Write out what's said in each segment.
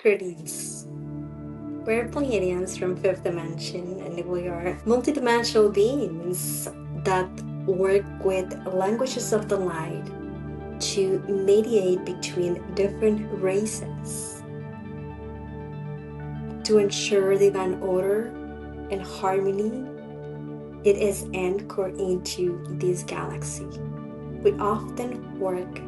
Greetings. We're Pleiadians from fifth dimension, and we are multidimensional beings that work with languages of the light to mediate between different races to ensure divine order and harmony. It is anchored into this galaxy. We often work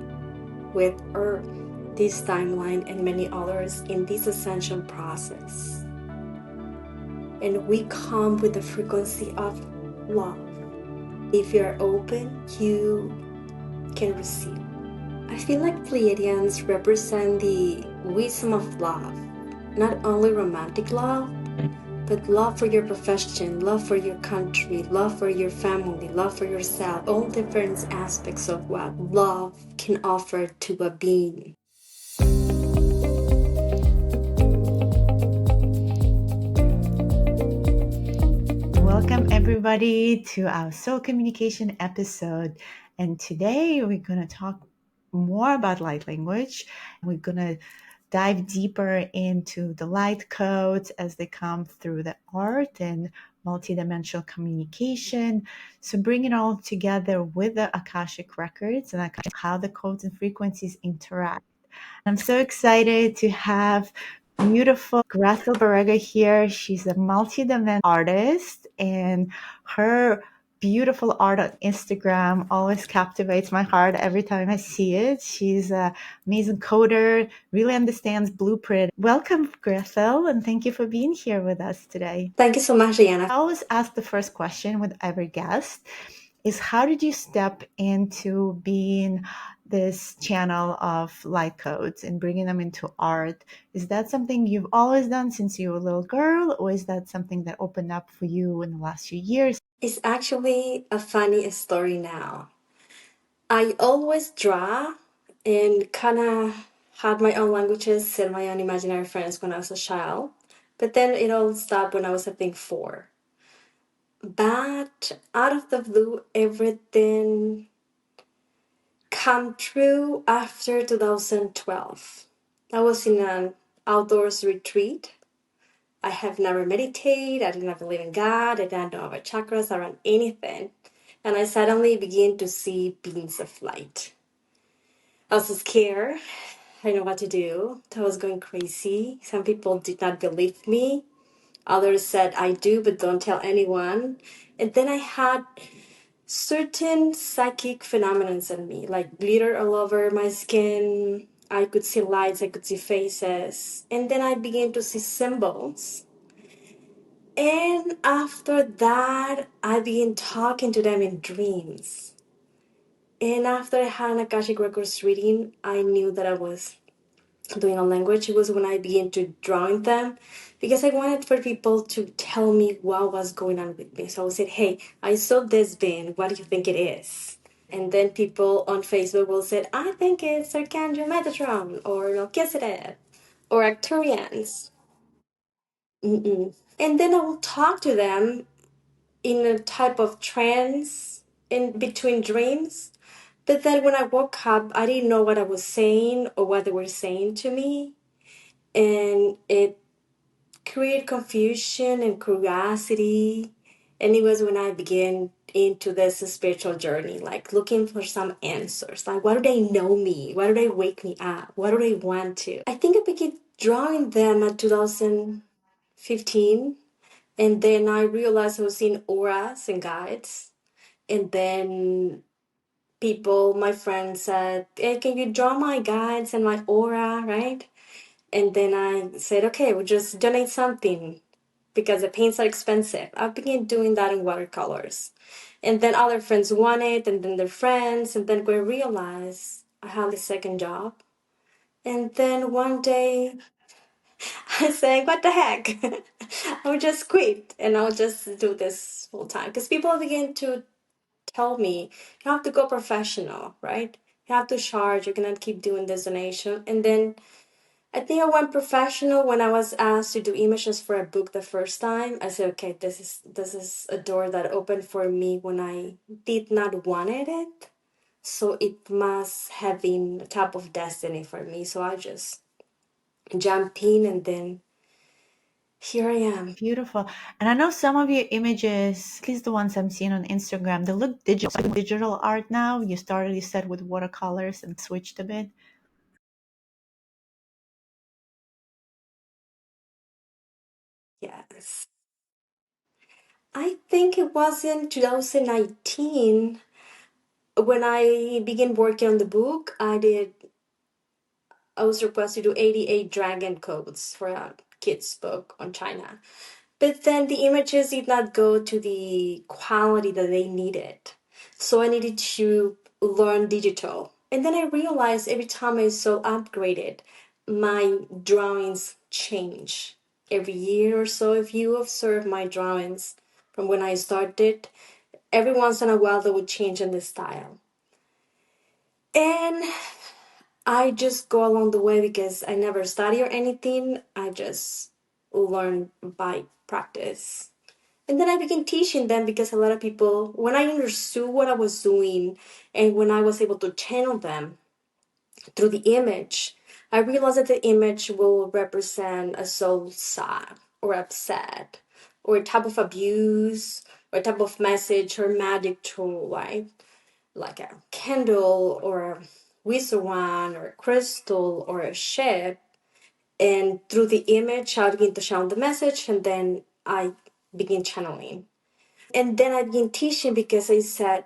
with Earth, this timeline, and many others in this ascension process. And we come with the frequency of love. If you're open, you can receive. I feel like Pleiadians represent the wisdom of love, not only romantic love, but love for your profession, love for your country, love for your family, love for yourself, all different aspects of what love can offer to a being. Welcome everybody to our soul communication episode. And today we're going to talk more about light language. We're going to dive deeper into the light codes as they come through the art and multidimensional communication. So bring it all together with the Akashic records and how the codes and frequencies interact. I'm so excited to have beautiful Grethel Borrego here. She's a multi-dimensional artist, and her beautiful art on Instagram always captivates my heart every time I see it. She's an amazing coder, really understands blueprint. Welcome, Grethel, and thank you for being here with us today. Thank you so much, Diana. I always ask the first question with every guest is how did you step into being this channel of light codes and bringing them into art? Is that something you've always done since you were a little girl, or is that something that opened up for you in the last few years? It's actually a funny story now. I always draw and kind of had my own languages and my own imaginary friends when I was a child. But then it all stopped when I was, I think, 4. But out of the blue, everything come true after 2012. I was in an outdoors retreat. I have never meditated. I did not believe in God. I didn't know about chakras around anything. And I suddenly began to see beams of light. I was scared. I didn't know what to do. I was going crazy. Some people did not believe me. Others said, I do, but don't tell anyone. And then I had certain psychic phenomena in me, like glitter all over my skin. I could see lights, I could see faces. And then I began to see symbols. And after that, I began talking to them in dreams. And after I had an Akashic Records reading, I knew that I was doing a language. It was when I began to drawing them because I wanted for people to tell me what was going on with me. So I said, hey, I saw this being. What do you think it is? And then people on Facebook will say, I think it's Archangel Metatron or Melchizedek or Arcturians. Mm-mm. And then I will talk to them in a type of trance in between dreams. But then when I woke up, I didn't know what I was saying or what they were saying to me. And it created confusion and curiosity. And it was when I began into this spiritual journey, like looking for some answers. Like, what do they know me? Why do they wake me up? What do they want to? I think I began drawing them at 2015. And then I realized I was seeing auras and guides. And then people, my friends said, hey, can you draw my guides and my aura, right? And then I said, okay, we'll just donate something because the paints are expensive. I began doing that in watercolors. And then other friends want it, and then their friends. And then we realized I had a second job. And then one day I said, what the heck? I'll just quit and I'll just do this full time. Because people begin to tell me, you have to go professional, right? You have to charge. You cannot keep doing this donation. And then I think I went professional when I was asked to do images for a book the first time. I said, okay, this is a door that opened for me when I did not wanted it. So it must have been a type of destiny for me. So I just jumped in, and then here I am. Beautiful. And I know some of your images, at least the ones I'm seeing on Instagram, they look digital. So digital art now. You started, you said, with watercolors and switched a bit. Yes. I think it was in 2019 when I began working on the book. I was requested to do 88 dragon codes for a kid's book on China. But then the images did not go to the quality that they needed. So I needed to learn digital. And then I realized every time I saw upgraded, my drawings change. Every year or so, if you observe my drawings from when I started, every once in a while they would change in the style. And I just go along the way because I never study or anything. I just learn by practice. And then I began teaching them because a lot of people, when I understood what I was doing and when I was able to channel them through the image, I realized that the image will represent a soul sad or upset or a type of abuse or a type of message or magic tool, right? Like a candle or a wizard wand or a crystal or a ship. And through the image, I begin to channel the message, and then I begin channeling. And then I began teaching because I said,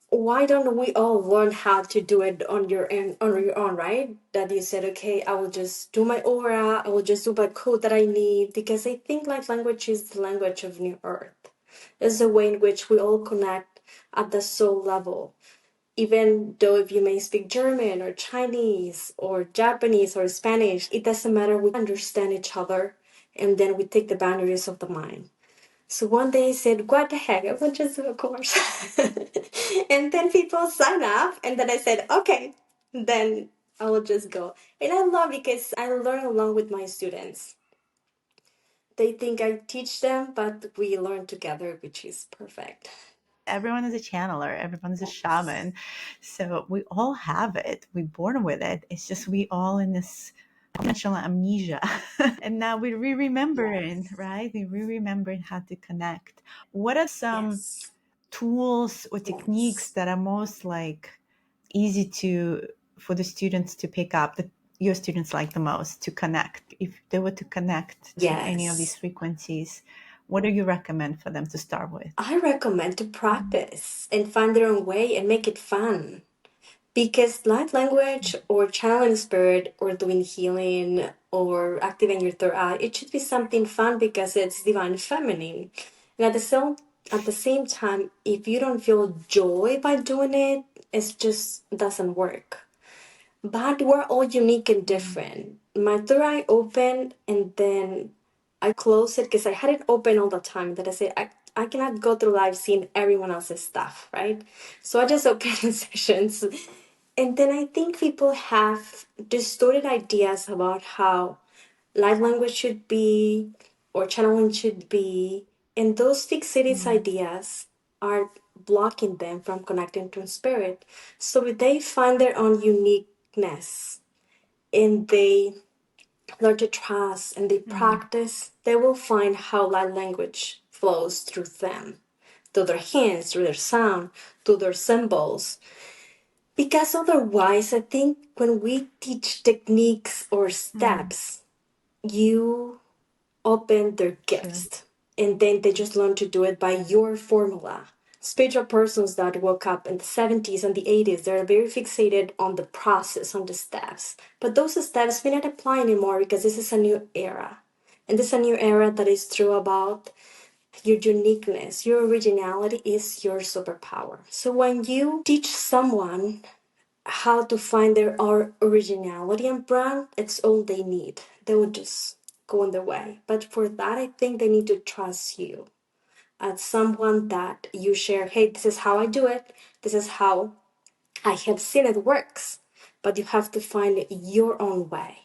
why don't we all learn how to do it on your own, right? That you said, okay, I will just do my aura, I will just do my code that I need, because I think light language is the language of New Earth. It's a way in which we all connect at the soul level. Even though if you may speak German or Chinese or Japanese or Spanish, it doesn't matter. We understand each other, and then we take the boundaries of the mind. So one day I said, what the heck, I will just do a course. And then people sign up, and then I said, okay, then I will just go. And I love because I learn along with my students. They think I teach them, but we learn together, which is perfect. Everyone is a channeler, everyone is a Yes. shaman. So we all have it. We're born with it. It's just we all in this potential amnesia. And now we're re-remembering, Yes. right? We're re-remembering how to connect. What are some Yes. tools or techniques Yes. that are most like easy to for the students to pick up, that your students like the most to connect? If they were to connect to any of these Yes. frequencies, what do you recommend for them to start with? I recommend to practice and find their own way and make it fun. Because light language or channeling spirit or doing healing or activating your third eye, it should be something fun because it's divine feminine. And at the same time, if you don't feel joy by doing it, it just doesn't work. But we're all unique and Mm, different. My third eye opened and then I closed it because I had it open all the time. That I said, I cannot go through life seeing everyone else's stuff, right? So I just opened the sessions. And then I think people have distorted ideas about how light language should be or channeling should be. And those fixated mm, ideas are blocking them from connecting to spirit. So if they find their own uniqueness and they learn to trust and they mm, practice, they will find how light language flows through them, through their hands, through their sound, through their symbols. Because otherwise, I think when we teach techniques or mm. steps, you open their True. gifts and then they just learn to do it by your formula. Spiritual persons that woke up in the 70s and the 80s, they're very fixated on the process, on the steps. But those steps may not apply anymore because this is a new era. And this is a new era that is true about your uniqueness. Your originality is your superpower. So when you teach someone how to find their originality and brand, it's all they need. They will just go on their way. But for that, I think they need to trust you as someone that you share, hey, this is how I do it. This is how I have seen it works. But you have to find your own way.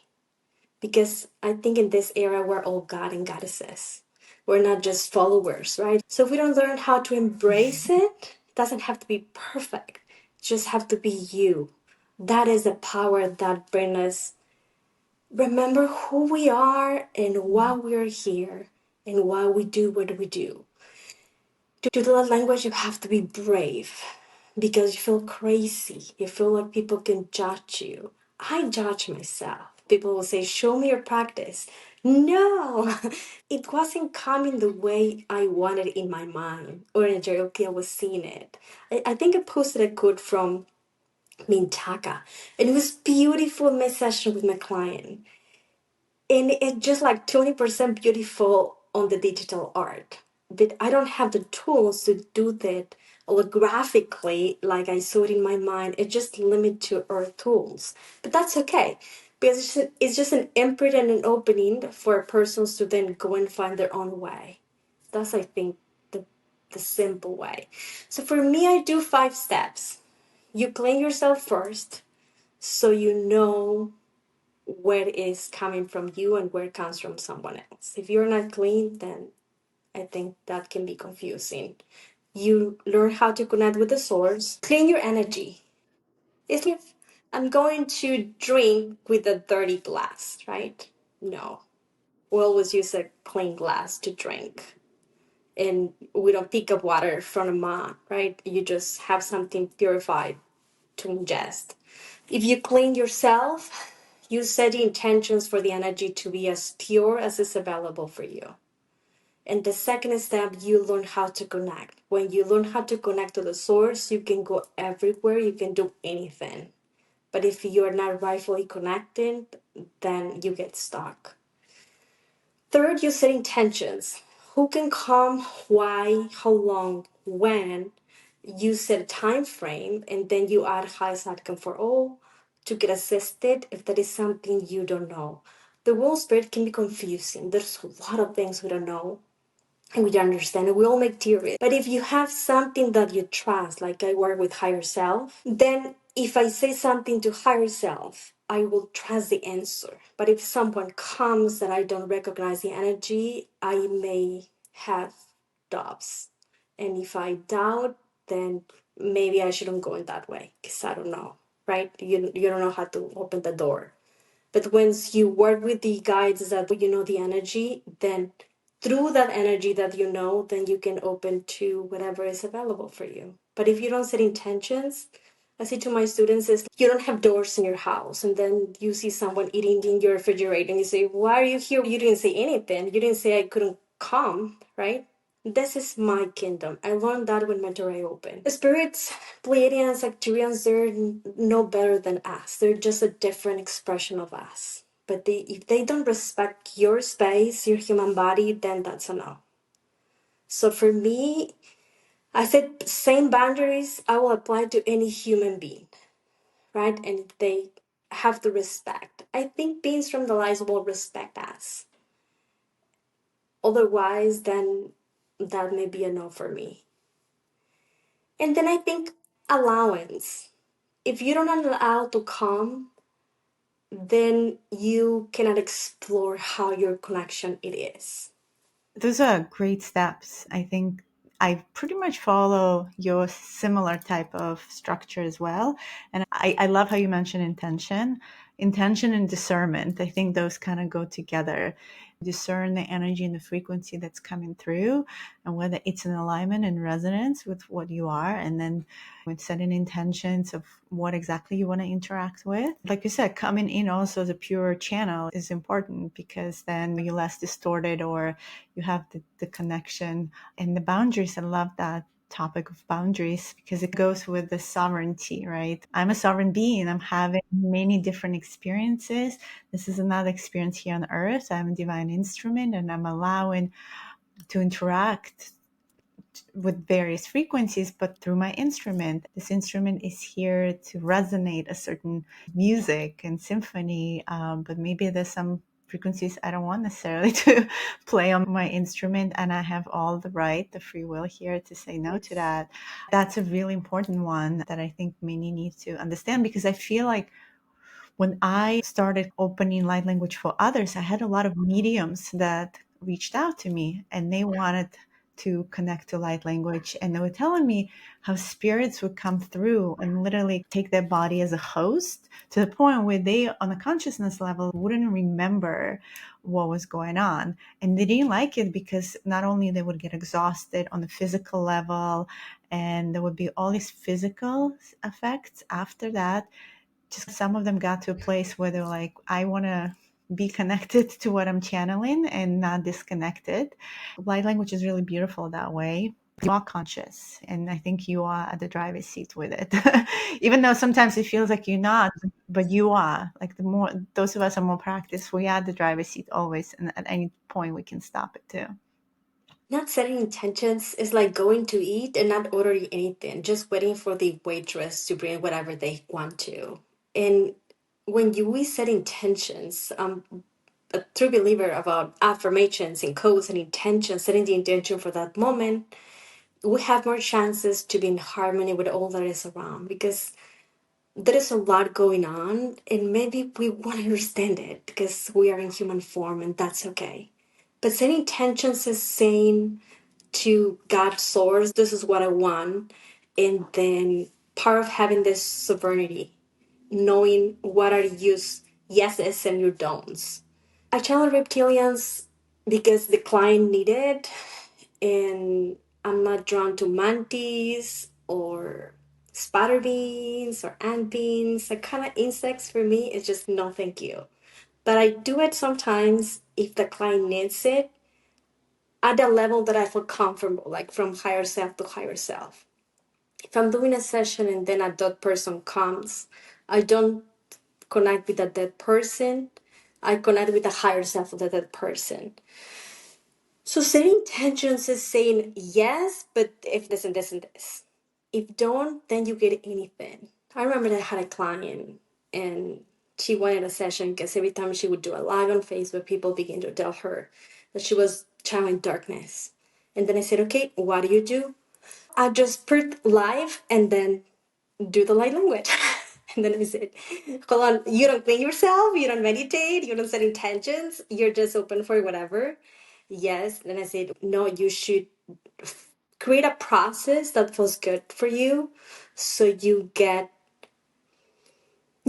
Because I think in this era, we're all God and goddesses. We're not just followers, right? So if we don't learn how to embrace it doesn't have to be perfect. It just have to be you. That is the power that brings us remember who we are and why we're here and why we do what we do. To do that language, you have to be brave because you feel crazy. You feel like people can judge you. I judge myself. People will say, "Show me your practice." No, it wasn't coming the way I wanted in my mind or energetically I was seeing it. I think I posted a quote from Mintaka, and it was beautiful in my session with my client. And it's just like 20% beautiful on the digital art. But I don't have the tools to do that holographically like I saw it in my mind. It's just limited to our tools. But that's okay. Because it's just an imprint and an opening for persons to then go and find their own way. That's, I think, the, the simple way. So for me, I do 5 steps. You clean yourself first so you know where it is coming from you and where it comes from someone else. If you're not clean, then I think that can be confusing. You learn how to connect with the source, clean your energy. It's like if I'm going to drink with a dirty glass, right? No. We always use a clean glass to drink. And we don't pick up water from a mug, right? You just have something purified to ingest. If you clean yourself, you set the intentions for the energy to be as pure as is available for you. And the second step, you learn how to connect. When you learn how to connect to the source, you can go everywhere, you can do anything. But if you're not rightfully connected, then you get stuck. Third, you set intentions. Who can come, why, how long, when. You set a time frame and then you add highest outcome for all to get assisted if that is something you don't know. The world spirit can be confusing. There's a lot of things we don't know and we don't understand, and we all make theories. But if you have something that you trust, like I work with higher self, then if I say something to higher self, I will trust the answer. But if someone comes that I don't recognize the energy, I may have doubts. And if I doubt, then maybe I shouldn't go in that way because I don't know, right? You don't know how to open the door. But once you work with the guides that you know the energy, then through that energy that you know, then you can open to whatever is available for you. But if you don't set intentions, I say to my students is you don't have doors in your house and then you see someone eating in your refrigerator and you say, "Why are you here?" You didn't say anything. You didn't say I couldn't come, right? This is my kingdom. I learned that when Mentoray opened. The spirits, Pleiadians, Arcturians, they're no better than us. They're just a different expression of us. But if they don't respect your space, your human body, then that's a no. So for me, I said same boundaries I will apply to any human being, right? And they have to respect. I think beings from the lives will respect us. Otherwise, then that may be a no for me. And then I think allowance. If you don't allow to come, then you cannot explore how your connection it is. Those are great steps. I think I pretty much follow your similar type of structure as well. And I love how you mentioned intention and discernment. I think those kind of go together. Discern the energy and the frequency that's coming through and whether it's in alignment and resonance with what you are. And then with setting intentions of what exactly you want to interact with. Like you said, coming in also as a pure channel is important because then you're less distorted or you have the connection and the boundaries. I love that topic of boundaries because it goes with the sovereignty, right? I'm a sovereign being. I'm having many different experiences. This is another experience here on earth. I'm a divine instrument and I'm allowing to interact with various frequencies, but through my instrument. This instrument is here to resonate a certain music and symphony, but maybe there's some frequencies I don't want necessarily to play on my instrument, and I have all the right, the free will here to say no to that. That's a really important one that I think many need to understand because I feel like when I started opening light language for others, I had a lot of mediums that reached out to me and they wanted to connect to light language, and they were telling me how spirits would come through and literally take their body as a host to the point where they, on a consciousness level, wouldn't remember what was going on. And they didn't like it because not only they would get exhausted on the physical level, and there would be all these physical effects after that. Just some of them got to a place where they're like, I want to be connected to what I'm channeling and not disconnected. Light language is really beautiful that way. You are conscious, and I think you are at the driver's seat with it. Even though sometimes it feels like you're not, but you are. Like the more those of us are more practiced, we are at the driver's seat always, and at any point we can stop it too. Not setting intentions is like going to eat and not ordering anything, just waiting for the waitress to bring whatever they want to. And when we set intentions, I'm a true believer about affirmations and codes and intentions, setting the intention for that moment, we have more chances to be in harmony with all that is around because there is a lot going on and maybe we won't understand it because we are in human form and that's okay. But setting intentions is saying to God source, this is what I want. And then part of having this sovereignty, knowing what are your yeses and your don'ts. I channel reptilians because the client needed, and I'm not drawn to mantis or spider beans or ant beans. The kind of insects for me is just no thank you. But I do it sometimes if the client needs it at a level that I feel comfortable, like from higher self to higher self. If I'm doing a session and then a dead person comes, I don't connect with a dead person. I connect with the higher self of the dead person. So setting intentions is saying yes, but if this and this and this. If don't, then you get anything. I remember that I had a client and she wanted a session because every time she would do a live on Facebook, people began to tell her that she was channeling darkness. And then I said, okay, what do you do? I just put live and then do the light language. And then I said, hold on, you don't clean yourself, you don't meditate, you don't set intentions, you're just open for whatever. Yes. Then I said, no, you should create a process that feels good for you so you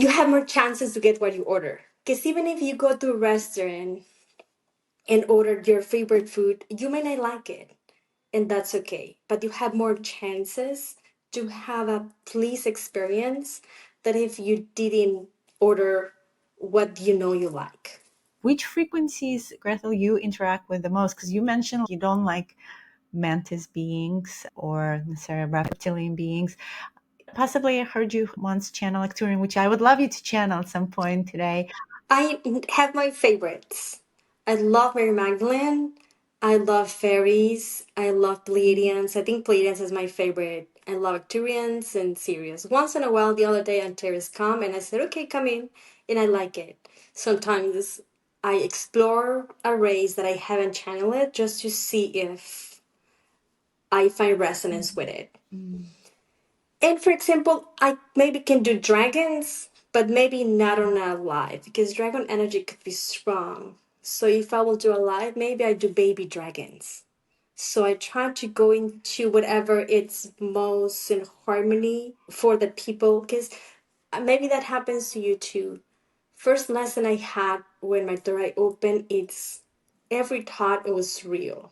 have more chances to get what you order. Because even if you go to a restaurant and order your favorite food, you may not like it, and that's okay. But you have more chances to have a pleased experience than if you didn't order what you know you like. Which frequencies, Grethel, you interact with the most? Because you mentioned you don't like mantis beings or necessarily reptilian beings. Possibly I heard you once channel Arcturian, which I would love you to channel at some point today. I have my favorites. I love Mary Magdalene. I love fairies. I love Pleiadians. I think Pleiadians is my favorite. I love Arcturians and Sirius. Once in a while, the other day, Antares come and I said, okay, come in. And I like it. Sometimes I explore a race that I haven't channeled just to see if I find resonance with it. Mm. And for example, I maybe can do dragons, but maybe not on a live because dragon energy could be strong. So if I will do a live, maybe I do baby dragons. So I try to go into whatever it's most in harmony for the people because maybe that happens to you too. First lesson I had when my third eye opened, it's every thought it was real.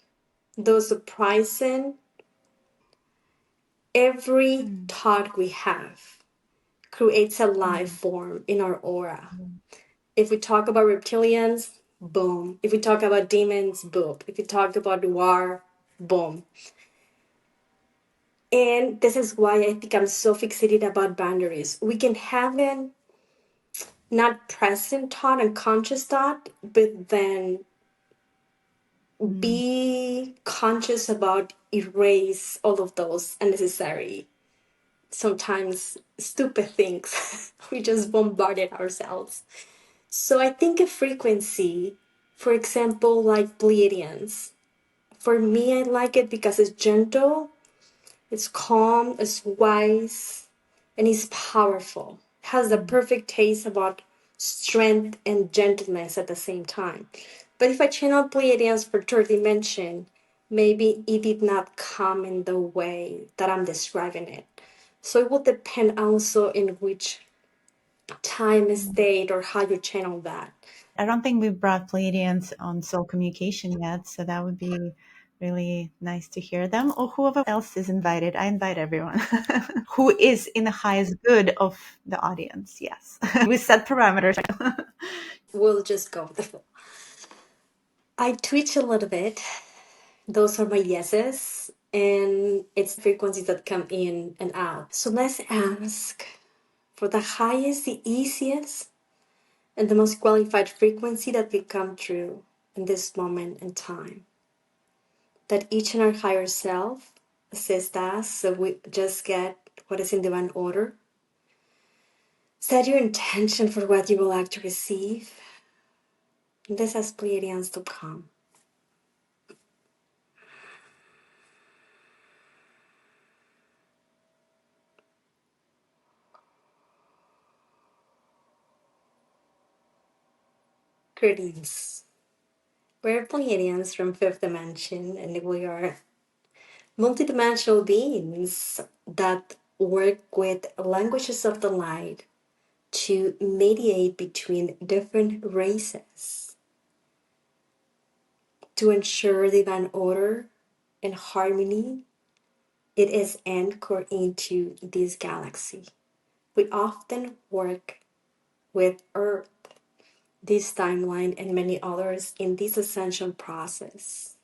Though surprising, every Mm. thought we have creates a life Mm. form in our aura. Mm. If we talk about reptilians, boom. If we talk about demons, boom. If we talk about war, boom. And this is why I think I'm so fixated about boundaries. We can have an not present thought and conscious thought, but then Mm. be conscious about erase all of those unnecessary, sometimes stupid things. We just bombarded ourselves. So I think a frequency, for example, like Pleiadians, for me, I like it because it's gentle, it's calm, it's wise, and it's powerful. It has the Mm. perfect taste about strength and gentleness at the same time. But if I channel Pleiadians for third dimension, maybe it did not come in the way that I'm describing it. So it will depend also in which time, state, or how you channel that. I don't think we've brought Pleiadians on soul communication yet, so that would be really nice to hear them, or whoever else is invited. I invite everyone who is in the highest good of the audience. Yes, we set parameters. We'll just go with the flow. I twitch a little bit. Those are my yeses, and it's frequencies that come in and out. So let's ask for the highest, the easiest, and the most qualified frequency that we come through in this moment in time. That each and our higher self assist us so we just get what is in divine order. Set your intention for what you would like to receive. And this has Pleiadians to come. Greetings. We're Pleiadians from fifth dimension, and we are multidimensional beings that work with languages of the light to mediate between different races to ensure divine order and harmony. It is anchored into this galaxy. We often work with Earth, this timeline, and many others in this ascension process.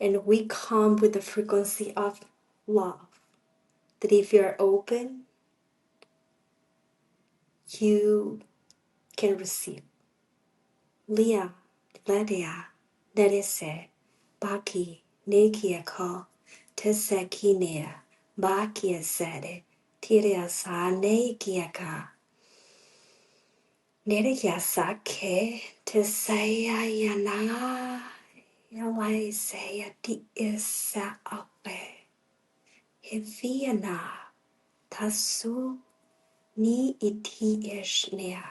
And we come with the frequency of love. That if you're open, you can receive. Leah, Ledia, Nerese, Baki, Nekia ko, Tesekinea, Bakia sede, Tiria sa nekia ka. Neria sake, Tesaya yana, Yalai say di isa ape. Heviana, Tasu ni iti ishnea.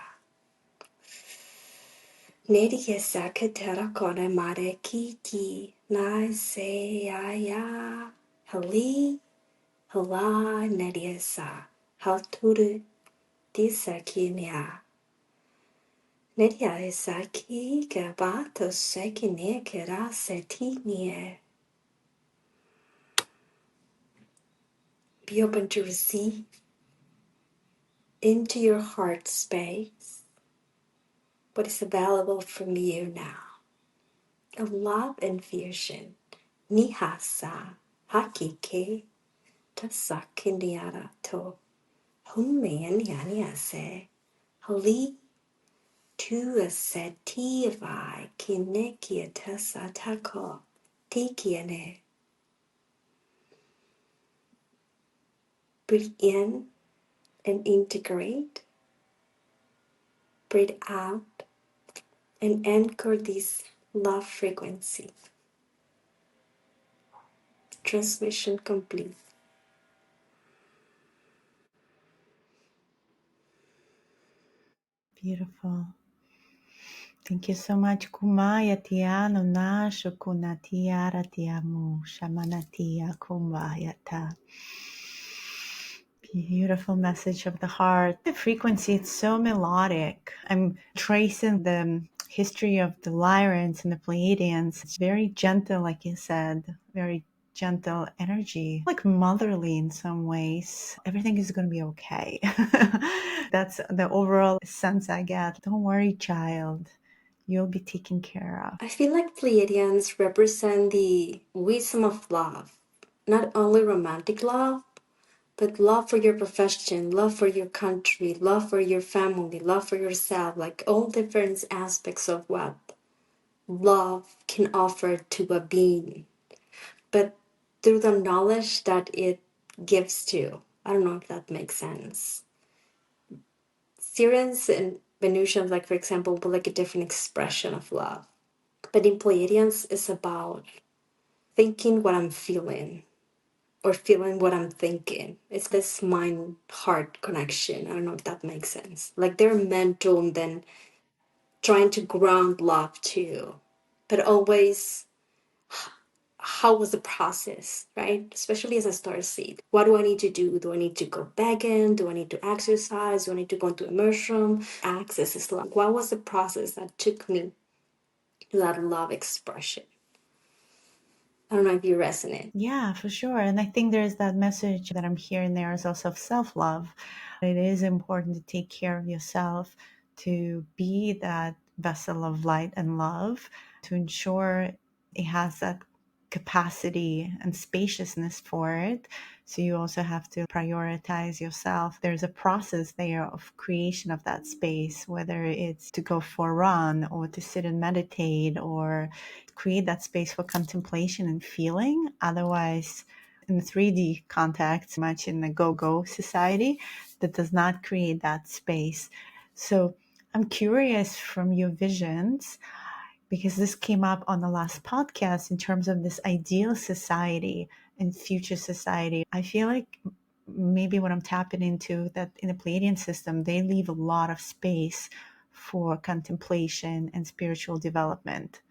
Nedia sakatera kone mare kiki, Nai say ya, Hali, Hala, Nedia sa, Halturu, Disakinia. Nedia isaki, Gabato sekine kera setinie. Be open to receive into your heart space what is available from you now. A love infusion. Nihasa hakike tasakiniara to humean yaniase. Hali tu asetivai kinekia tasatako tikiane. Breathe in and integrate. Breathe out and anchor this love frequency. Transmission complete. Beautiful. Thank you so much. Kumaya tiano na shukunatiara tiamu shamanatia kumbaya. Beautiful message of the heart. The frequency, it's so melodic. I'm tracing the history of the Lyrans and the Pleadians. It's very gentle, like you said, very gentle energy, like motherly in some ways. Everything is going to be okay. That's the overall sense I get. Don't worry, child. You'll be taken care of. I feel like Pleiadians represent the wisdom of love. Not only romantic love, but love for your profession, love for your country, love for your family, love for yourself, like all different aspects of what love can offer to a being. But through the knowledge that it gives to. I don't know if that makes sense. Sirens and Venusians, like for example, were like a different expression of love. But in Pleiadians, it's about thinking what I'm feeling or feeling what I'm thinking. It's this mind heart connection. I don't know if that makes sense. Like they're mental and then trying to ground love too, but always how was the process, right? Especially as a star seed. What do I need to do? Do I need to go vegan? Do I need to exercise? Do I need to go into immersion? Access Islam. What was the process that took me to that love expression? I don't know if you resonate. Yeah, for sure. And I think there's that message that I'm hearing there is also of self love. It is important to take care of yourself, to be that vessel of light and love, to ensure it has that capacity and spaciousness for it. So you also have to prioritize yourself. There's a process there of creation of that space, whether it's to go for a run or to sit and meditate or create that space for contemplation and feeling. Otherwise, in the 3D context, much in the go-go society, that does not create that space. So I'm curious from your visions, because this came up on the last podcast in terms of this ideal society and future society. I feel like maybe what I'm tapping into, that in the Pleiadian system, they leave a lot of space for contemplation and spiritual development.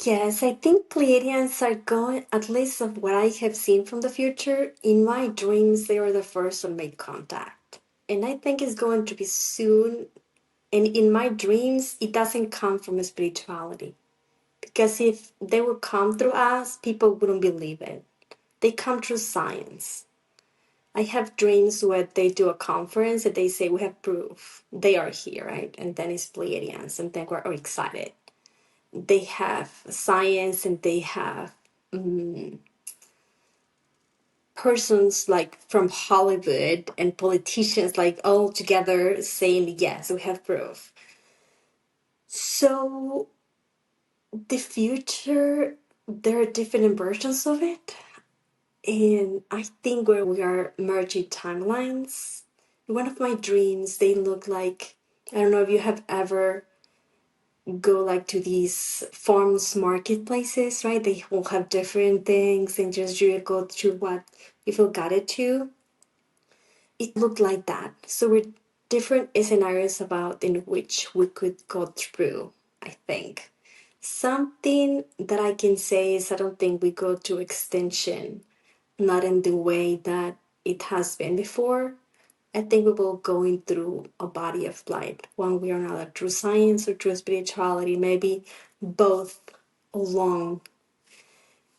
Yes, I think Pleiadians are going, at least of what I have seen from the future, in my dreams, they are the first to make contact. And I think it's going to be soon. And in my dreams, it doesn't come from spirituality. Because if they would come through us, people wouldn't believe it. They come through science. I have dreams where they do a conference and they say, we have proof. They are here, right? And then it's Pleiadians, and then we're all excited. They have science and they have persons like from Hollywood and politicians like all together saying, yes, we have proof. So the future, there are different versions of it. And I think where we are merging timelines, one of my dreams, they look like, I don't know if you have ever go like to these farms marketplaces, right? They all have different things and just you go to what you feel guided to. It looked like that. So we're different scenarios about in which we could go through, I think. Something that I can say is I don't think we go to extinction, not in the way that it has been before. I think we will going through a body of light, one way or another, through science or through spirituality, maybe both along.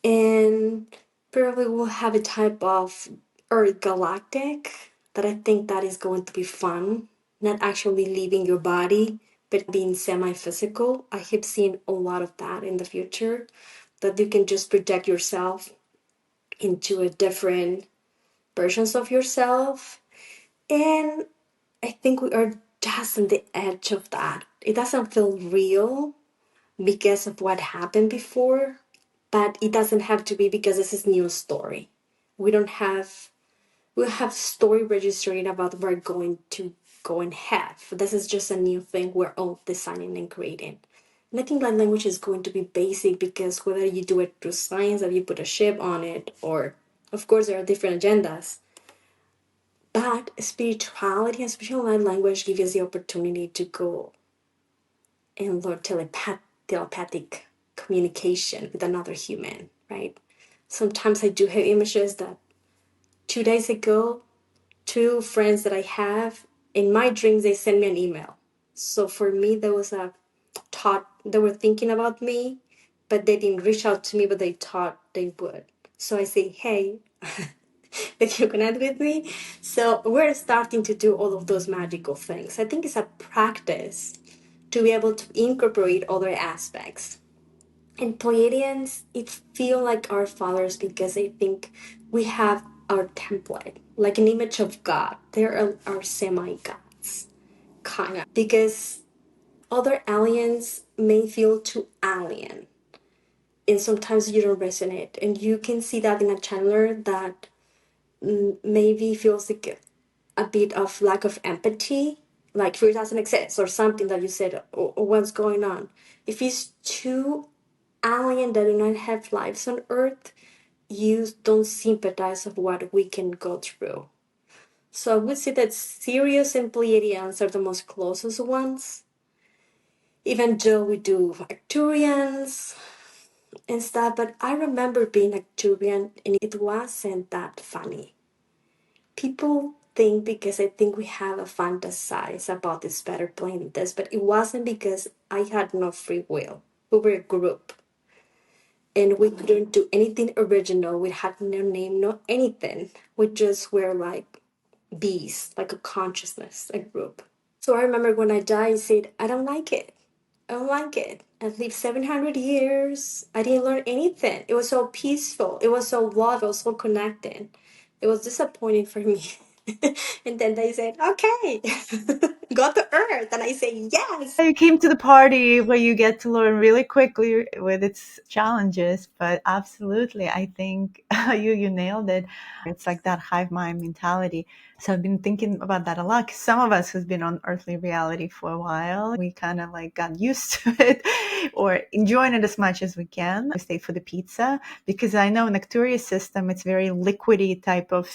And probably we'll have a type of Earth galactic that I think that is going to be fun. Not actually leaving your body, but being semi-physical. I have seen a lot of that in the future, that you can just project yourself into a different versions of yourself. And I think we are just on the edge of that. It doesn't feel real because of what happened before, but it doesn't have to be because this is new story. We don't have we have story registering about what we're going to go and have. This is just a new thing we're all designing and creating. And I think that language is going to be basic because whether you do it through science or you put a ship on it, or of course there are different agendas. But spirituality and spiritual language give us the opportunity to go and learn telepathic communication with another human, right? Sometimes I do have images that 2 days ago, two friends that I have, in my dreams, they sent me an email. So for me, there was a thought, they were thinking about me, but they didn't reach out to me, but they thought they would. So I say, hey, that you connect with me. So we're starting to do all of those magical things. I think it's a practice to be able to incorporate other aspects. And Pleiadians, it feel like our fathers because I think we have our template, like an image of God. They're our semi-gods, kind of. Because other aliens may feel too alien. And sometimes you don't resonate. And you can see that in a channeler that maybe feels like a bit of lack of empathy, like fear doesn't exist or something that you said, or what's going on. If it's too alien that do not have lives on Earth, you don't sympathize of what we can go through. So I would say that Sirius and Pleiadians are the most closest ones, even though we do Arcturians, and stuff. But I remember being a Arcturian, and it wasn't that funny. People think because I think we have a fantasize about this better playing this, but it wasn't because I had no free will. We were a group, and we couldn't do anything original. We had no name, no anything. We just were like bees, like a consciousness, a group. So I remember when I died, I said, I don't like it. I don't like it. I lived 700 years. I didn't learn anything. It was so peaceful. It was so love. It was so connected. It was disappointing for me. And then they said, okay, go to Earth. And I say, yes. You came to the party where you get to learn really quickly with its challenges, but absolutely, I think you nailed it. It's like that hive mind mentality. So I've been thinking about that a lot. 'Cause some of us who's been on earthly reality for a while, we kind of like got used to it or enjoying it as much as we can. We stay for the pizza because I know in the Arcturus system, it's very liquidy type of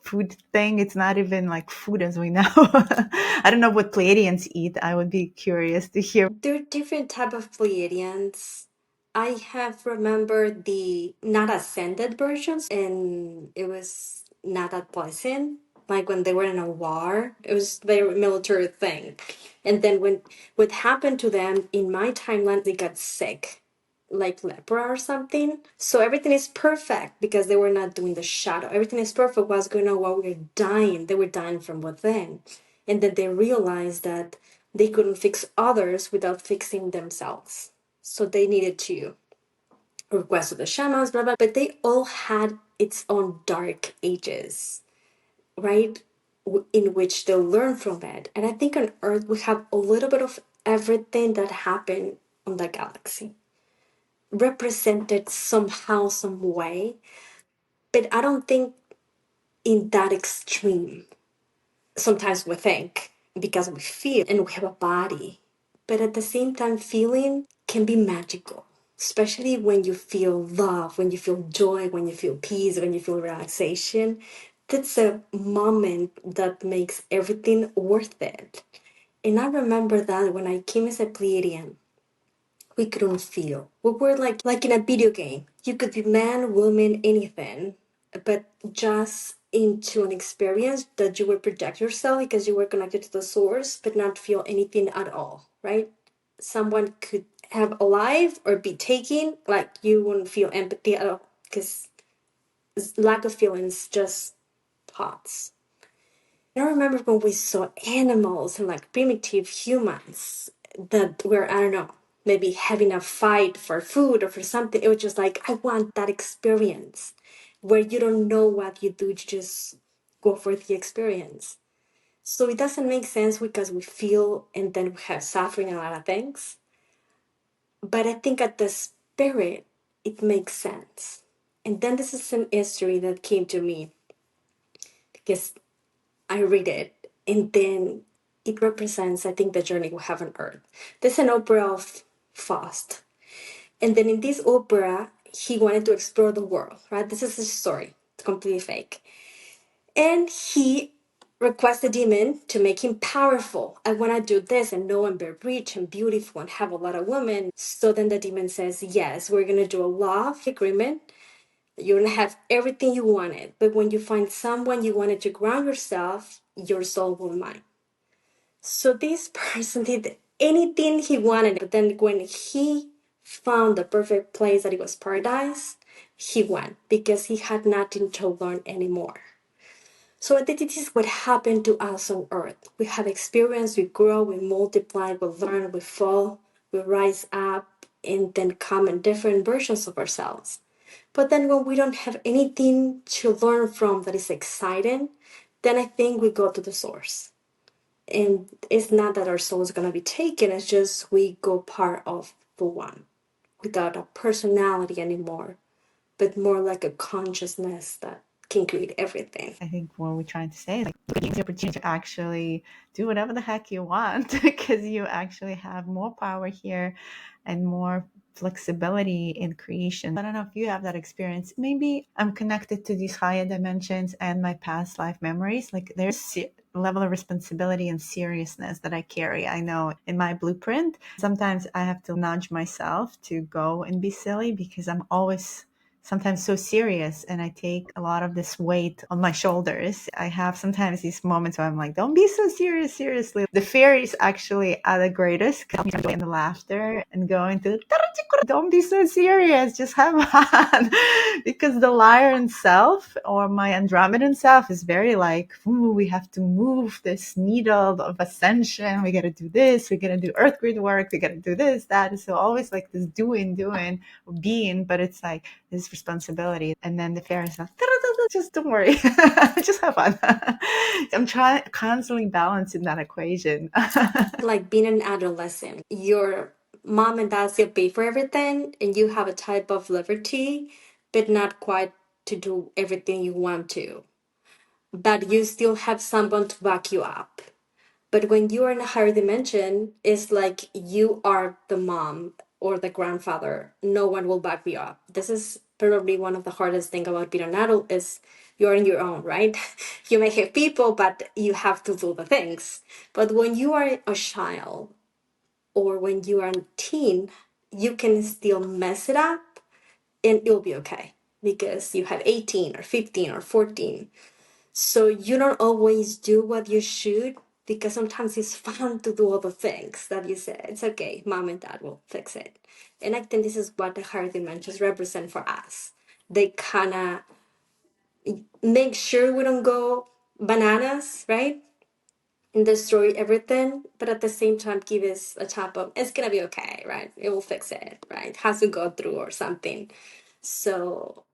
food thing. It's not even like food as we know. I don't know what Pleiadians eat. I would be curious to hear. There are different type of Pleiadians. I have remembered the not ascended versions, and it was not that pleasant. Like when they were in a war, it was very military thing. And then when what happened to them in my timeline, they got sick, like lepra or something. So everything is perfect because they were not doing the shadow. Everything is perfect. What's going on while we were dying? They were dying from within, and then they realized that they couldn't fix others without fixing themselves. So they needed to request to the shamans, blah, blah. But they all had its own dark ages, right? In which they'll learn from it. And I think on Earth, we have a little bit of everything that happened on the galaxy represented somehow, some way. But I don't think in that extreme. Sometimes we think because we feel and we have a body, but at the same time, feeling can be magical, especially when you feel love, when you feel joy, when you feel peace, when you feel relaxation. That's a moment that makes everything worth it. And I remember that when I came as a Pleiadian, we couldn't feel. We were like in a video game. You could be man, woman, anything, but just into an experience that you would project yourself because you were connected to the source, but not feel anything at all, right? Someone could have a life or be taken, like you wouldn't feel empathy at all because lack of feelings just thoughts. I remember when we saw animals and like primitive humans that were, I don't know, maybe having a fight for food or for something. It was just like, I want that experience where you don't know what you do, you just go for the experience. So it doesn't make sense because we feel and then we have suffering and a lot of things. But I think at the spirit, it makes sense. And then this is an history that came to me because I read it, and then it represents, I think, the journey we have on Earth. There's an opera of Faust. And then in this opera, he wanted to explore the world, right? This is a story. It's completely fake. And he requests the demon to make him powerful. I want to do this and know and be rich and beautiful and have a lot of women. So then the demon says, yes, we're going to do a love agreement. You're going to have everything you wanted. But when you find someone you wanted to ground yourself, your soul will mine. So this person did anything he wanted. But then when he found the perfect place that it was paradise, he went because he had nothing to learn anymore. So I think this is what happened to us on earth. We have experience, we grow, we multiply, we learn, we fall, we rise up, and then come in different versions of ourselves. But then when we don't have anything to learn from that is exciting, then I think we go to the source. And it's not that our soul is going to be taken, it's just we go part of the one without a personality anymore, but more like a consciousness that can create everything. I think what we're trying to say is like giving the opportunity to actually do whatever the heck you want because you actually have more power here and more flexibility in creation. I don't know if you have that experience. Maybe I'm connected to these higher dimensions and my past life memories. Like there's level of responsibility and seriousness that I carry. I know in my blueprint, sometimes I have to nudge myself to go and be silly because I'm always sometimes so serious and I take a lot of this weight on my shoulders. I have sometimes these moments where I'm like, don't be so serious, seriously. The fear is actually at the greatest in the laughter and go into don't be so serious, just have fun. Because the Lyran self or my Andromedan self is very like, ooh, we have to move this needle of ascension. We got to do this. We got to do earth grid work. We got to do this, that. So always like this doing, being, but it's like this responsibility. And then the fairy is like, just don't worry, just have fun. I'm trying constantly balancing that equation. Like being an adolescent, your mom and dad still pay for everything, and you have a type of liberty, but not quite to do everything you want to. But you still have someone to back you up. But when you are in a higher dimension, it's like you are the mom or the grandfather. No one will back you up. This is probably one of the hardest thing about being an adult is you're on your own, right? You may have people, but you have to do the things. But when you are a child or when you are a teen, you can still mess it up and it'll be okay because you have 18 or 15 or 14. So you don't always do what you should because sometimes it's fun to do all the things that you said. It's okay, mom and dad will fix it. And I think this is what the higher dimensions represent for us. They kind of make sure we don't go bananas, right? And destroy everything, but at the same time give us a tap of it's gonna be okay, right? It will fix it, right? Has to go through or something. So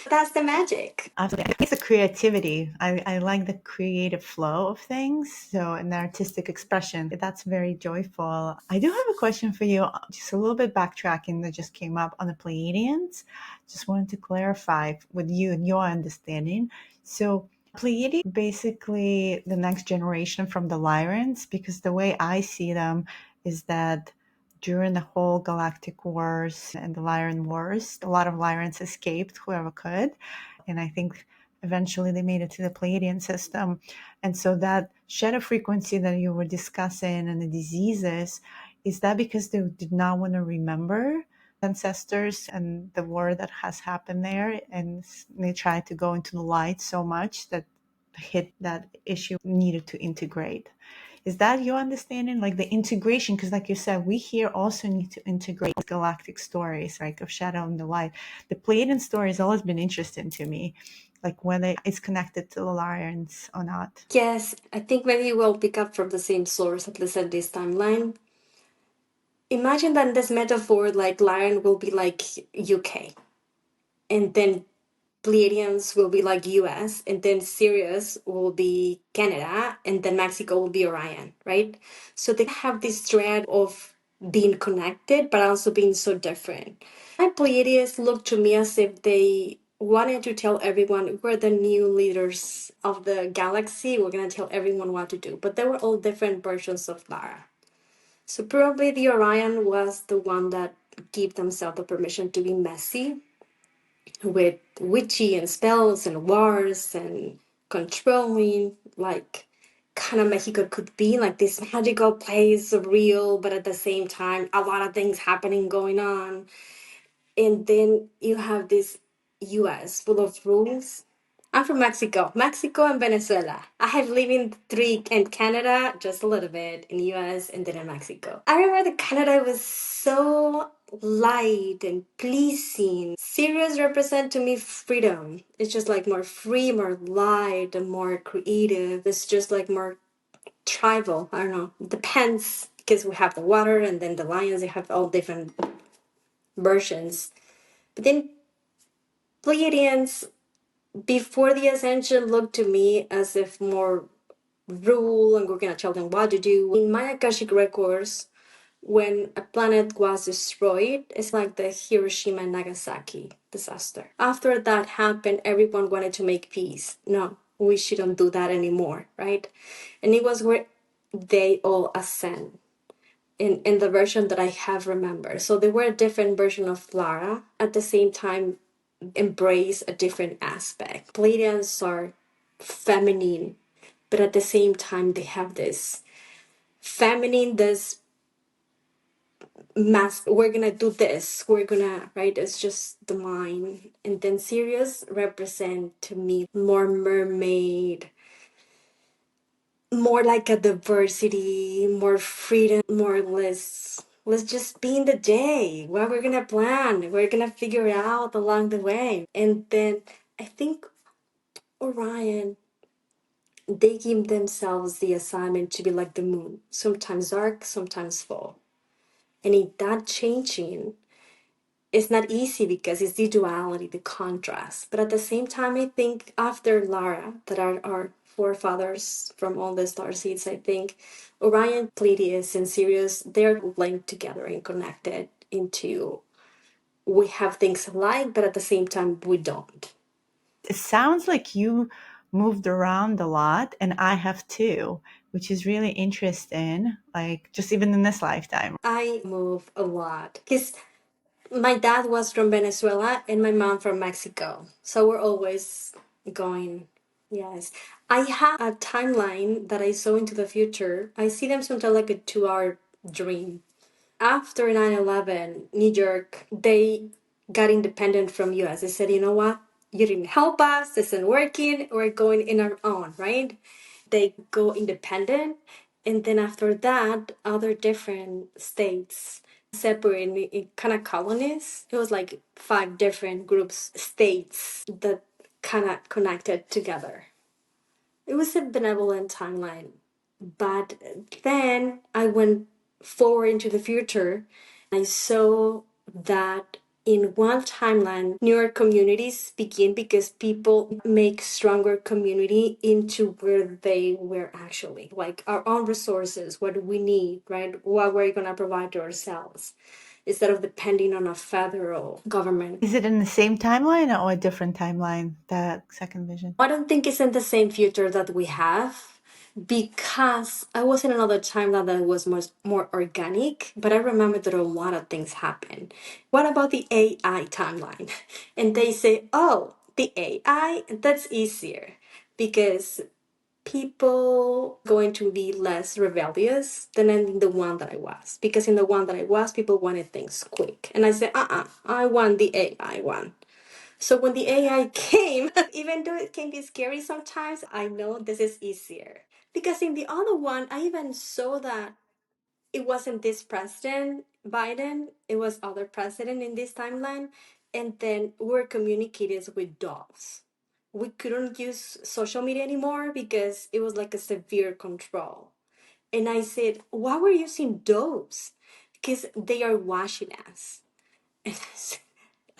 that's the magic. Absolutely. It's the creativity. I like the creative flow of things. So, an artistic expression. That's very joyful. I do have a question for you, just a little bit backtracking that just came up on the Pleiadians. Just wanted to clarify with you and your understanding. So, Pleiadians basically the next generation from the Lyrans, because the way I see them is that during the whole galactic wars and the Lyran wars, a lot of Lyrans escaped, whoever could. And I think eventually they made it to the Pleiadian system. And so that shadow frequency that you were discussing and the diseases, is that because they did not want to remember ancestors and the war that has happened there? And they tried to go into the light so much that hit that issue needed to integrate. Is that your understanding? Like the integration, because like you said, we here also need to integrate galactic stories, right, of shadow and the light. The Pleiadian story has always been interesting to me, like whether it's connected to the Lyrans or not. Yes, I think maybe we'll pick up from the same source, at least at this timeline. Imagine that in this metaphor, like Lyran will be like UK, and then Pleiadians will be like US, and then Sirius will be Canada, and then Mexico will be Orion, right? So they have this thread of being connected, but also being so different. My Pleiadians look to me as if they wanted to tell everyone we're the new leaders of the galaxy, we're going to tell everyone what to do. But they were all different versions of Lara. So probably the Orion was the one that gave themselves the permission to be messy with witchy and spells and wars and controlling, like kind of Mexico could be like this magical place, real, but at the same time, a lot of things happening going on. And then you have this US full of rules. I'm from Mexico, Mexico and Venezuela. I have lived in three in Canada, just a little bit, in US and then in Mexico. I remember that Canada was so light and pleasing. Sirius represent to me freedom. It's just like more free, more light, and more creative. It's just like more tribal. I don't know. Depends because we have the water and then the lions. They have all different versions. But then Pleiadians before the ascension looked to me as if more rule and we're gonna tell them what to do. In my Akashic records, when a planet was destroyed, it's like the Hiroshima and Nagasaki disaster. After that happened, everyone wanted to make peace. No, we shouldn't do that anymore, right? And it was where they all ascend in the version that I have remembered. So they were a different version of Lara. At the same time, embrace a different aspect. Pleadians are feminine, but at the same time, they have this feminine, this mass, we're gonna do this, we're gonna, right? It's just the mind. And then Sirius represent to me more mermaid, more like a diversity, more freedom, more let's just be in the day. What we're gonna plan, we're gonna figure it out along the way. And then I think Orion, they give themselves the assignment to be like the moon, sometimes dark, sometimes full. And in that changing, it's not easy because it's the duality, the contrast. But at the same time, I think after Lara, that are our forefathers from all the star seeds, I think Orion, Pleiades, and Sirius, they're linked together and connected into, we have things alike, but at the same time, we don't. It sounds like you moved around a lot, and I have too, which is really interesting, like just even in this lifetime. I move a lot because my dad was from Venezuela and my mom from Mexico. So we're always going. Yes. I have a timeline that I saw into the future. I see them sometimes like a 2 hour dream. After 9/11, New York, they got independent from US. They said, you know what? You didn't help us. This isn't working. We're going in our own, right? They go independent. And then after that, other different states separate in kind of colonies. It was like 5 different groups, states that kind of connected together. It was a benevolent timeline. But then I went forward into the future. I saw that in one timeline, newer communities begin because people make stronger community into where they were actually, like our own resources, what we need, right? What we're going to provide to ourselves instead of depending on a federal government. Is it in the same timeline or a different timeline, that second vision? I don't think it's in the same future that we have because I was in another timeline that was more organic, but I remember that a lot of things happened. What about the AI timeline? And they say, oh, the AI, that's easier because people going to be less rebellious than in the one that I was. Because in the one that I was, people wanted things quick. And I said, I want the AI one. So when the AI came, even though it can be scary sometimes, I know this is easier. Because in the other one, I even saw that it wasn't this president, Biden, it was other president in this timeline. And then we're communicating with dogs. We couldn't use social media anymore because it was like a severe control. And I said, why were you using dogs? Because they are watching us.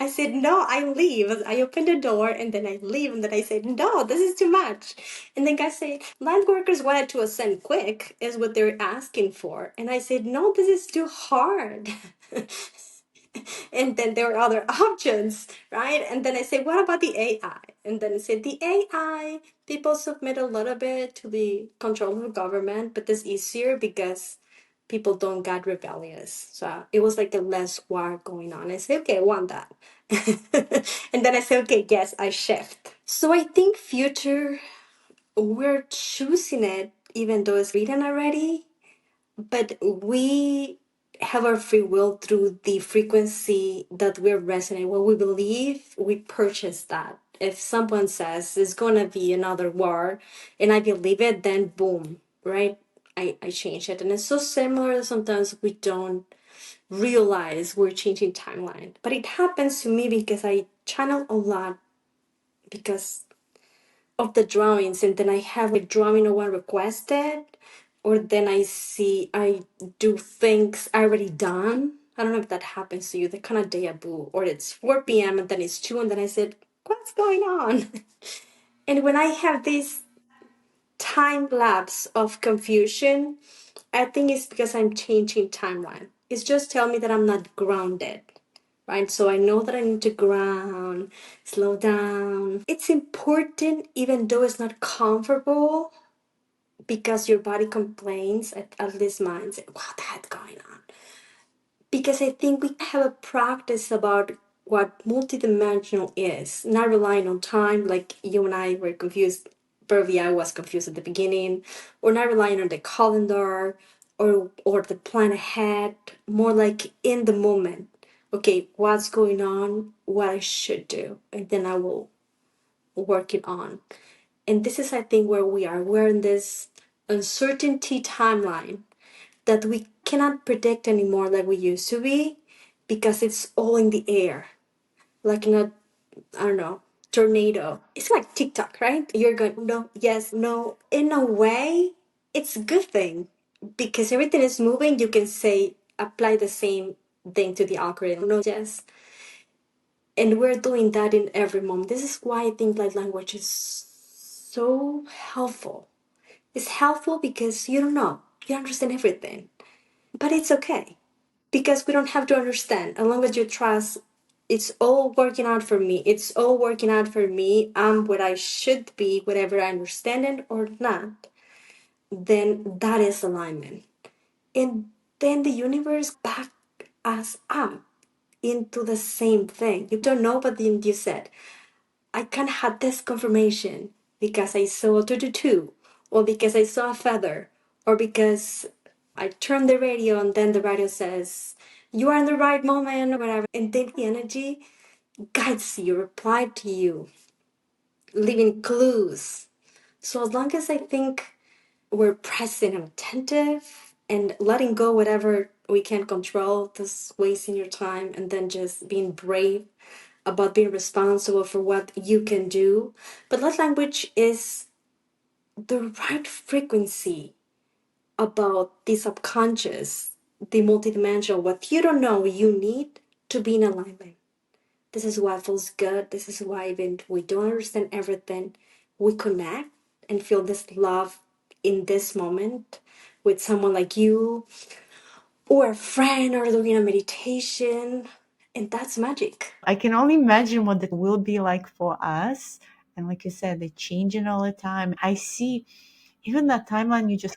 I said, no, I leave. I opened the door and then I leave. And then I said, no, this is too much. And then guy said, land workers wanted to ascend quick, is what they're asking for. And I said, no, this is too hard. And then there were other options, right? And then I said, what about the AI? And then I said, the AI, people submit a little bit to the control of the government, but it's easier because people don't get rebellious. So it was like a less war going on. I said, okay, I want that. And then I said, okay, yes, I shift. So I think future, we're choosing it, even though it's written already, but we have our free will through the frequency that we're resonating. What we believe, we purchase that. If someone says there's gonna be another war and I believe it, then boom, right? I change it. And it's so similar that sometimes we don't realize we're changing timeline. But it happens to me because I channel a lot because of the drawings, and then I have a drawing no one requested, or then I see I do things already done. I don't know if that happens to you, the kind of deja vu, or it's 4 p.m. and then it's 2 and then I said, what's going on? And when I have this time lapse of confusion, I think it's because I'm changing timeline. It's just tell me that I'm not grounded, right? So I know that I need to ground, slow down. It's important, even though it's not comfortable, because your body complains, at least mine, say, what the heck's going on? Because I think we have a practice about what multidimensional is, not relying on time, like you and I were confused Probably I was confused at the beginning, or not relying on the calendar or the plan ahead, more like in the moment. Okay, what's going on, what I should do, and then I will work it on. And this is, I think, where we are. We're in this uncertainty timeline that we cannot predict anymore like we used to be, because it's all in the air. Like in a, I don't know, tornado. It's like TikTok, right? You're going, no, yes, no. In a way, it's a good thing because everything is moving. You can say, apply the same thing to the algorithm. No, yes. And we're doing that in every moment. This is why I think light language is so helpful. It's helpful because you don't know, you understand everything, but it's okay because we don't have to understand. As long as you trust, it's all working out for me. It's all working out for me. I'm what I should be, whatever I understand it or not. Then that is alignment. And then the universe back us up into the same thing. You don't know, but then you said, I can't have this confirmation because I saw a 222, or because I saw a feather, or because I turned the radio and then the radio says, you are in the right moment, or whatever. And then the energy guides you, reply to you, leaving clues. So as long as I think we're present and attentive and letting go whatever we can't control, this wasting your time, and then just being brave about being responsible for what you can do. But love language is the right frequency about the subconscious, the multidimensional, what you don't know you need to be in alignment. This is why it feels good. This is why even we don't understand everything, we connect and feel this love in this moment with someone like you or a friend or doing a meditation. And that's magic. I can only imagine what that will be like for us. And like you said, they're changing all the time. I see even that timeline you just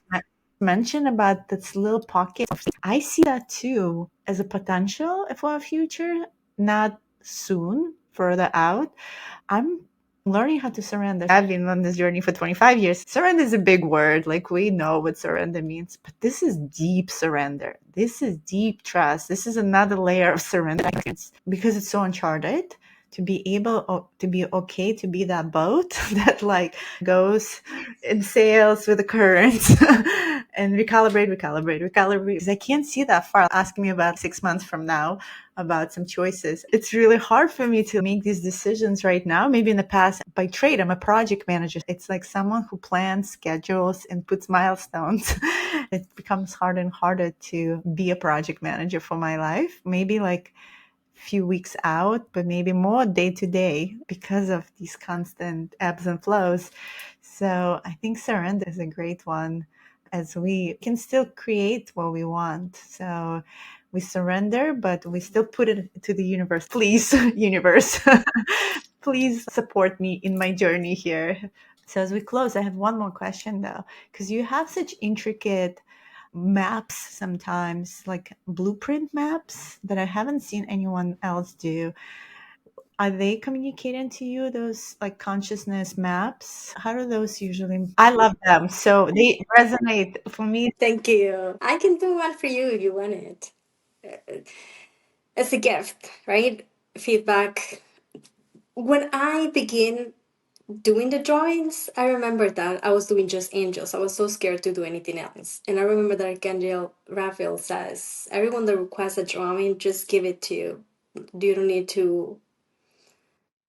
mentioned about this little pocket. I see that too as a potential for a future, not soon, further out. I'm learning how to surrender. I've been on this journey for 25 years. Surrender is a big word. Like we know what surrender means, but this is deep surrender. This is deep trust. This is another layer of surrender because it's so uncharted to be able to be okay to be that boat that like goes and sails with the current and recalibrate. Because I can't see that far. Ask me about 6 months from now about some choices. It's really hard for me to make these decisions right now. Maybe in the past, by trade, I'm a project manager. It's like someone who plans, schedules, and puts milestones. It becomes harder and harder to be a project manager for my life. Maybe like few weeks out, but maybe more day to day because of these constant ebbs and flows. So I think surrender is a great one, as we can still create what we want. So we surrender, but we still put it to the universe. Please, universe, please support me in my journey here. So as we close, I have one more question though, because you have such intricate maps sometimes, like blueprint maps that I haven't seen anyone else do. Are they communicating to you, those like consciousness maps? How do those usually? I love them. So they resonate for me. Thank you. I can do one for you if you want it. It's a gift, right? Feedback. When I begin doing the drawings, I remember that I was doing just angels. I was so scared to do anything else. And I remember that Archangel Raphael says, everyone that requests a drawing, just give it to you. You don't need to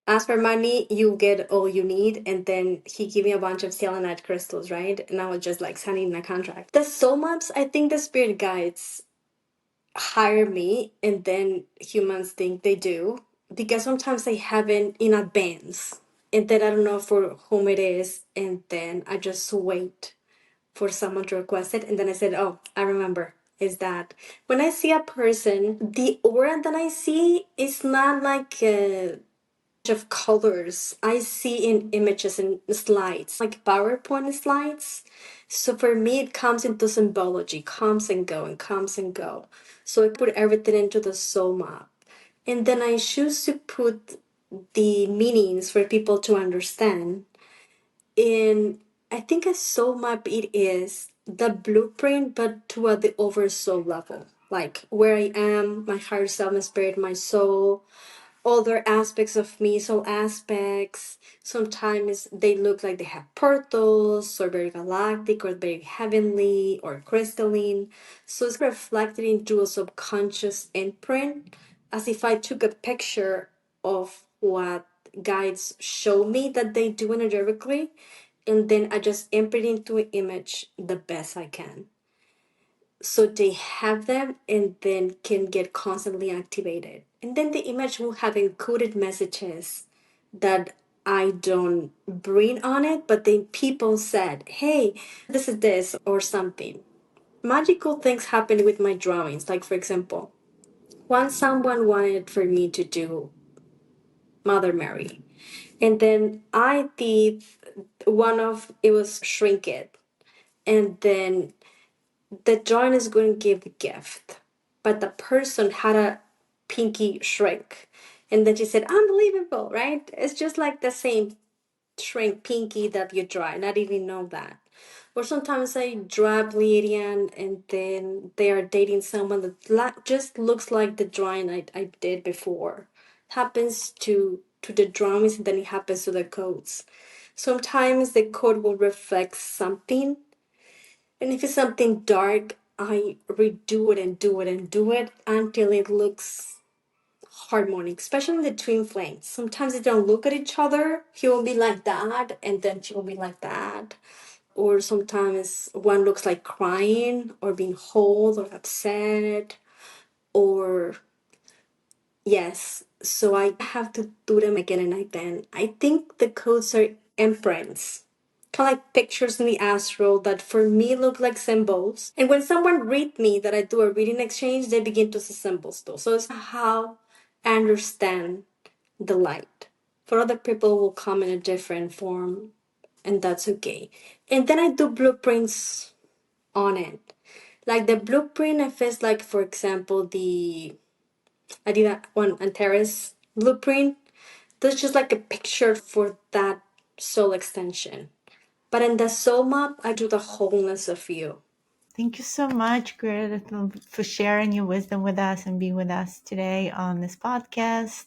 ask for money, you get all you need. And then he gave me a bunch of selenite crystals, right? And I was just like signing a contract. The soul maps, I think the spirit guides hire me and then humans think they do because sometimes they have it in advance and then I don't know for whom it is and then I just wait for someone to request it and then I said, oh, I remember. Is that when I see a person, the aura that I see is not like of colors I see in images and slides, like PowerPoint slides. So for me, it comes into symbology, comes and go and comes and go. So I put everything into the soul map. And then I choose to put the meanings for people to understand And I think a soul map, it is the blueprint, but to the oversoul level. Like where I am, my higher self, my spirit, my soul, other aspects of me, soul aspects. Sometimes they look like they have portals, or very galactic, or very heavenly, or crystalline. So it's reflected into a subconscious imprint, as if I took a picture of what guides show me that they do energetically, and then I just imprint into an image the best I can. So they have them and then can get constantly activated. And then the image will have encoded messages that I don't bring on it, but then people said, hey, this is this or something. Magical things happen with my drawings. Like, for example, once someone wanted for me to do Mother Mary. And then I did one of it was shrink it. And then the drawing is going to give a gift, but the person had a pinky shrink. And then she said, unbelievable, right? It's just like the same shrink pinky that you draw, and I didn't know that. Or sometimes I draw Pleiadian and then they are dating someone that just looks like the drawing I did before. It happens to the drawings, and then it happens to the codes. Sometimes the code will reflect something, and if it's something dark, I redo it and do it and do it until it looks harmonic, especially the twin flames. Sometimes they don't look at each other. He will be like that, and then she will be like that. Or sometimes one looks like crying or being whole or upset. Or, yes, so I have to do them again and again. I think the codes are imprints, kind of like pictures in the astral that for me look like symbols. And when someone read me that I do a reading exchange, they begin to see symbols too. So it's how I understand the light. For other people will come in a different form, and that's okay. And then I do blueprints on it. Like the blueprint, I feel like, for example, I did that one Antares blueprint. That's just like a picture for that soul extension. But in the soul map, I do the wholeness of you. Thank you so much, Grethel, for sharing your wisdom with us and being with us today on this podcast.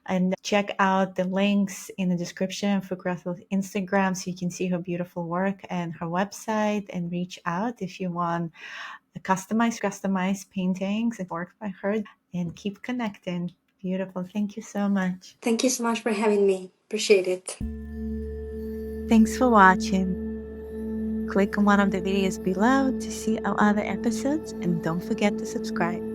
And check out the links in the description for Grethel's Instagram so you can see her beautiful work and her website, and reach out if you want customized paintings and work by her, and keep connecting. Beautiful. Thank you so much. Thank you so much for having me. Appreciate it. Thanks for watching. Click on one of the videos below to see our other episodes, and don't forget to subscribe.